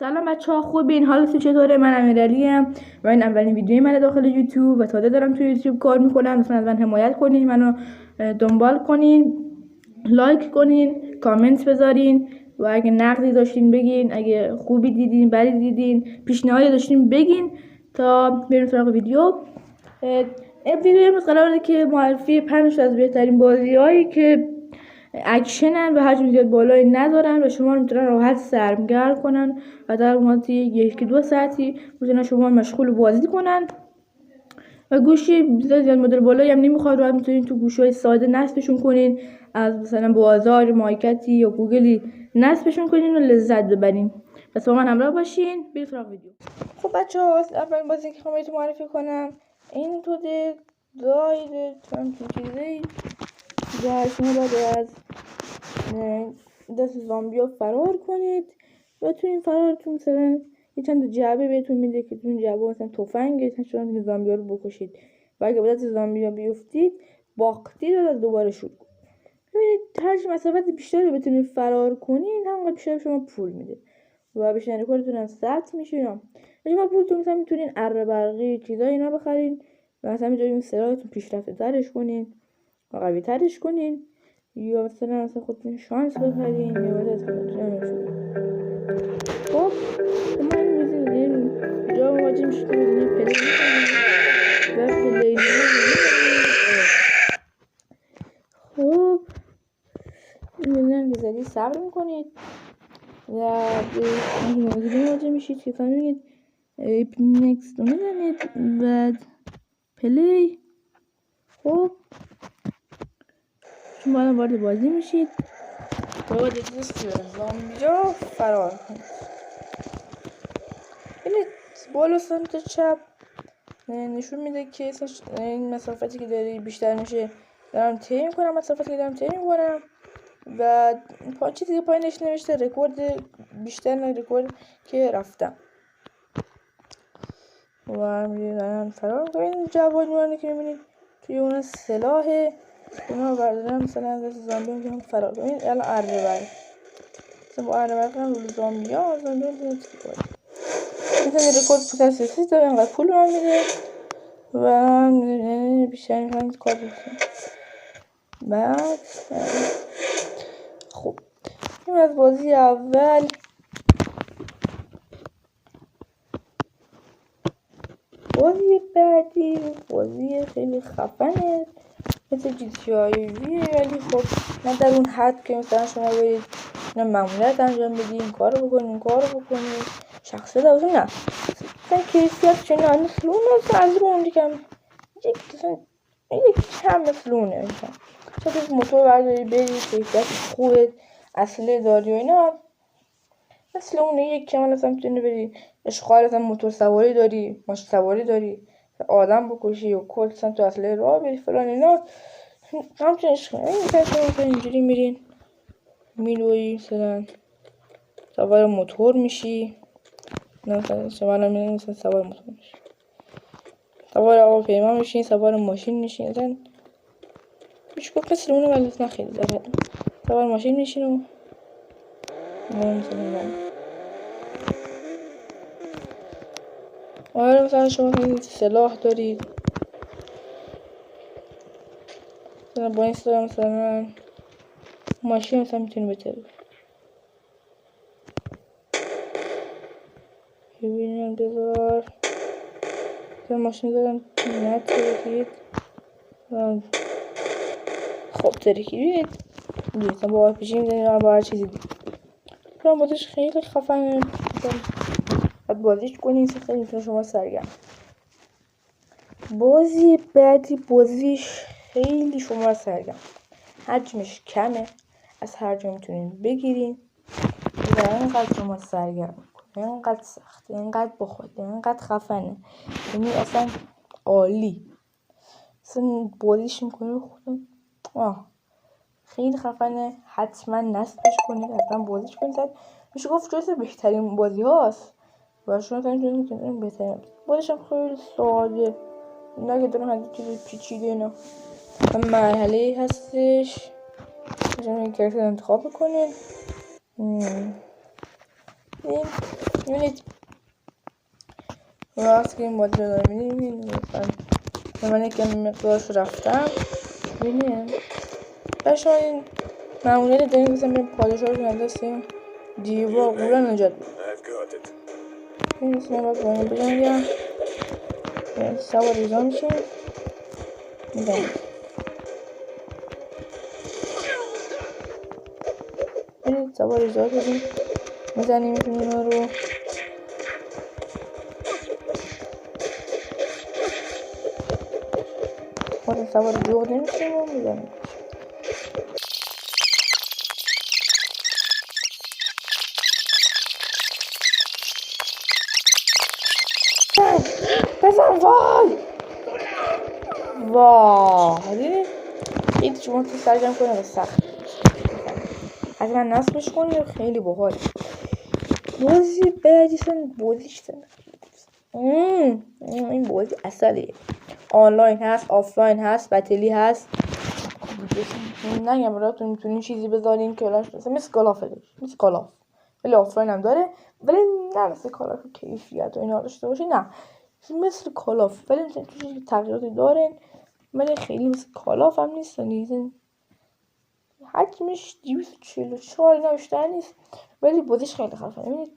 سلام بچه‌ها، خوبین؟ حالتون چطوره؟ من امیرعلی‌ام و این اولین ویدیوی منه داخل یوتیوب و تازه دارم توی یوتیوب کار میکنم. لطفاً از من حمایت کنین، منو دنبال کنین، لایک کنین، کامنت بذارین و اگه نقدی داشتین بگین، اگه خوبی دیدین، بدی دیدین، پیشنهادی داشتین بگین تا بریم سراغ ویدیو. این ویدیو امروز قراره که معرفی 5 از بهترین بازی‌هایی که اکشنن و حجم زیاد بالایی ندارن و شما رو میتونن راحت سرگرم کنن و در مدت 1-2 ساعتی میتونن شما مشغول بازی کنن و گوشی زیاد مدل بالایی هم نمیخواد. راحت میتونین تو گوشی‌های ساده نصبشون کنین، از مثلا بازار مارکتی یا گوگلی نصبشون کنین و لذت ببرین. پس با من همراه باشین، بریم سراغ ویدیو. خب بچه‌ها، اولین بازی که میخوام بهتون معرفی کنم این تو داید چیزی و شما باید از دست زامبیا فرار کنید و تو این فرارتون مثلا یه چند جعبه بهتون میده که تو این جعبه مثلا تفنگه شما این زامبیا رو بکشید و اگه به دست زامبیا بیفتید باختید و دوباره شروع کنید. ببینید هر چی مسافت بیشتری بتونید فرار کنید همونقدر بیشتر شما پول میده و بیشتر رکوردتون هم ثبت میشه. شما پولتون مثلا میتونین اره برقی چیزا اینا بخرین و مثلا میتونین اون سلاحتون پیشرفته ترش کنین و قوی ترش کنین یا مثلا خودتون شانس بخرین یا مثلا خب ما این جا مواجه میشه که بزنید پلی و پلی خب میدونم بزنید صبر میکنید و به این موضوع مواجه میشید که فهمید نکست رو میزنید بعد پلی. خب شما الان وارد بازی میشید و باید از زامبیا فرار کنید. این بالا سمت چپ نشون میده که این مسافتی که داری بیشتر میشه دارم طی میکنم، مسافتی که دارم طی میکنم و چیزی که پایینش نوشته رکورد بیشتر نه رکورد که رفتم و میدونم فرار کنید. جوانوانی که میبینید توی اون سلاح اونا بردارم مثلا از زامبی میگم فرار کنید. الان اره بره مثلا با اره بره کنم رو زامبی ها میتونید مثلا رکورد پوتر 33 داره انقدر پول رو میده و بیشتر میفهمید کار بکنید. بعد خب این از بازی اول. بازی بعدی بازی خیلی خفنه مثل GTA ولی خب نه در اون حد که مثلا شما برید ماموریت انجام بدین، این کارو بکنین شخصیت داشتین، نه مثلا کیفیت چنین مثل اون از اون دیگه یک کم مثل اونه چون موتور برداری بری کیفیت خوبه اصله داری و اینا مثل اونه. یک کم مثلا میتونی بری اشغال مثلا موتور سواری داری، ماشین سواری داری، آدم بکشی و کل مثلا تو اصله راه بری فلان اینا همچنین اشغال. این مثلا اینجوری میرین میروی مثلا سوار موتور میشی، نه مثلا شما میرین مثلا سوار موتور میشی، سوار هواپیما میشین، سوار ماشین میشین. مثلا میشه گفت مثل اونه ولی نه خیلی داره. سوار ماشین میشین و مثلا شما سلاح دارید مثلا با این سلاح مثلا ماشین مثلا میتونی بترید. ببینیم بذار مثلا ماشین دارم نترکید. خب ترکید مثلا با پیشی میزنیم با هر چیزی دید کنم بازیش خیلی خفنه. باید بازیش کنیم خیلی میتونه شما سرگرم. بازی بعدی بازیش خیلی شما سرگرم، حجمش کمه، از هر جا میتونین بگیرین و اینقدر شما سرگرم کنه، اینقدر سخته، اینقدر بخواد، اینقدر خفنه، یعنی اصلا عالی. اصلا بازیش میکنه خودم خیلی خفنه. حتما نصبش کنید، حتما بازیش کنید. میشه گفت جزو بهترین بازی هاست و شما میتونید بهترین بازیش هم خیلی ساده نگه دارم هزی چیزی پیچیده نه مرحله هستش شما یک کرکتر انتخاب بکنید. میبینید راست که این بازی رو دارم میبینید من یک مقدارش رفتم میبینید بچه ها این معمولیت داریم مثلا بریم پادشاه رو ندستیم دیوا قولا نجات این اسم باید باید بجنگم سوار ریزا میشیم میزنیم بینید سوار ریزا شدیم میزنیم اینا رو باید سوار جغد نمیشیم و میزنیم بزن وای دیدید این شما تو سرجم کنه سخت حتما نصبش کنید خیلی باحال بازی بعدی بازیش این بازی اصلیه آنلاین هست آفلاین هست بتلی هست نگم براتون میتونین چیزی بذارین که مثل کالاف مثل کالاف ولی آفلاین هم داره ولی نه مثل کالاف کیفیت و اینا داشته باشین نه مثل کالاف ولی چیزی تغییراتی دارن ولی خیلی مثل کالاف هم نیست حجمش 244 اینا بیشتر نیست ولی بازیش خیلی خفنه ببینید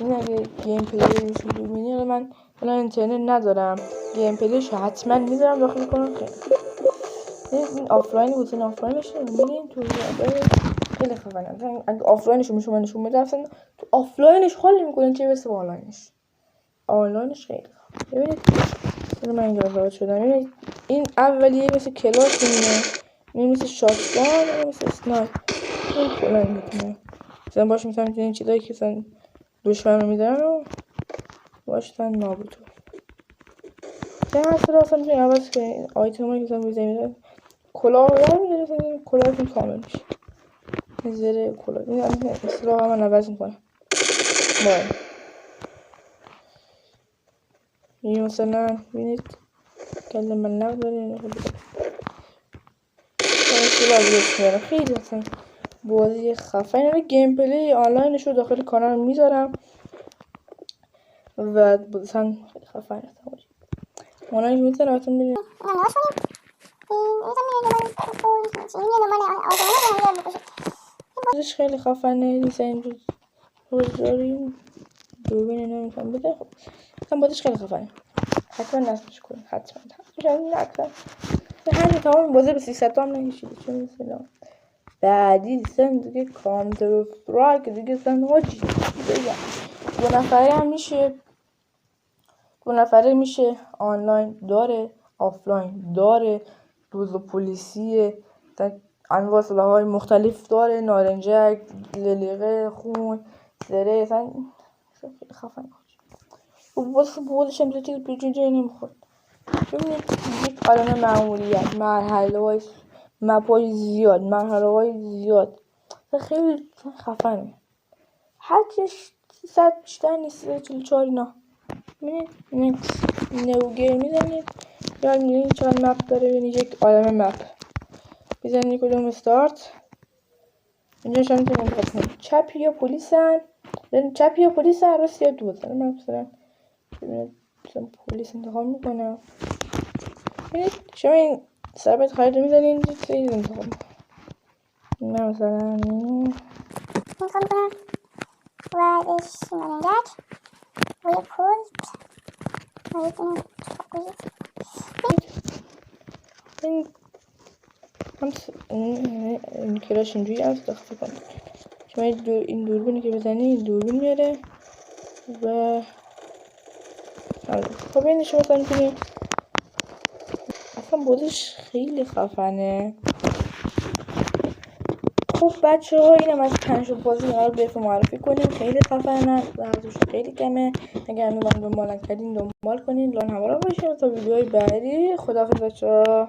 این اگه گیم پلی میشه ببینید من الان اینترنت ندارم گیم پلیش حتما میذارم داخل کنم این آفلاین بود این آفلاینش میبینید تو خیلی خفنه اگه آفلاینش رو شما نشون بده اصلا تو آفلاینش حال نمیکنین چه برسه به آنلاینش خیلی خفنه ببینید من اینجا وارد شدم ببینید این اولیه مثل کلاس این مثل شاتگان این مثل اسنایپ این کلا میتونه مثلا باش میتونین چیزایی که مثلا دشمن رو میدن و باشتن نابود چه هست را اصلا میتونین عوض کنین آیتم هایی که مثلا میزنید کلاه رو یاد میدونید این کلاهتون کامل میشه زره کلاه این اصلا هم من عوض میکنم باید این مثلا بینید کلم من نقد داریم خیلی اصلا بازی خفنه گیم پلی آنلاینش رو داخل کانال میذارم و مثلا خیلی خفنه آنلاینش میذارم براتون ببینید بازیش خیلی خفنه مثلا روز داریم دوربین نمیتونم بده خب مثلا بازیش خیلی خفنه حتما نصبش کنید حتما همین تمام بازی به 300 تا هم نمیشید چون مثلا بعدی دیگه کانتر استرایک دیگه حاجی بگم دو نفره میشه آنلاین داره آفلاین داره دوز پلیسیه انواع سلاح‌های مختلف داره نارنجک لیلیقه خون زره اصلا خیلی خفن بودش هم چیز پیچیده نمیخورد ببینید یک عالم معمولیت مرحله های زیاد خیلی خفنه هرچیش 300 بیشتر نیست 44 اینا ببینید نوگه میزنید یاد میدونید چقدر مپ داره ببینید یک عالم مپ بزنید کدوم استارت اینجا شما میتونید انتخاب کنید چپ یا پلیسن راست یا دوزن من مثلا پلیس انتخاب میکنم ببینید شما این ثبت خرید میزنید چیز انتخاب من مثلا انتخاب کنم بعدش نارنجک و یک کلت این کلاش اینجوری هست داخل کنید شما این دوربینی که بزنید این دوربین میاره و خب این شما مثلا میتونید اصلا بازیش خیلی خفنه خب بچه ها اینم از 5 بازی ها رو بهتون معرفی کنیم خیلی خفنه و ارزش خیلی کمه اگر من دنبال کردین دنبال کنین لان همراه باشین تا ویدیوهای بعدی خداحافظ بچه ها.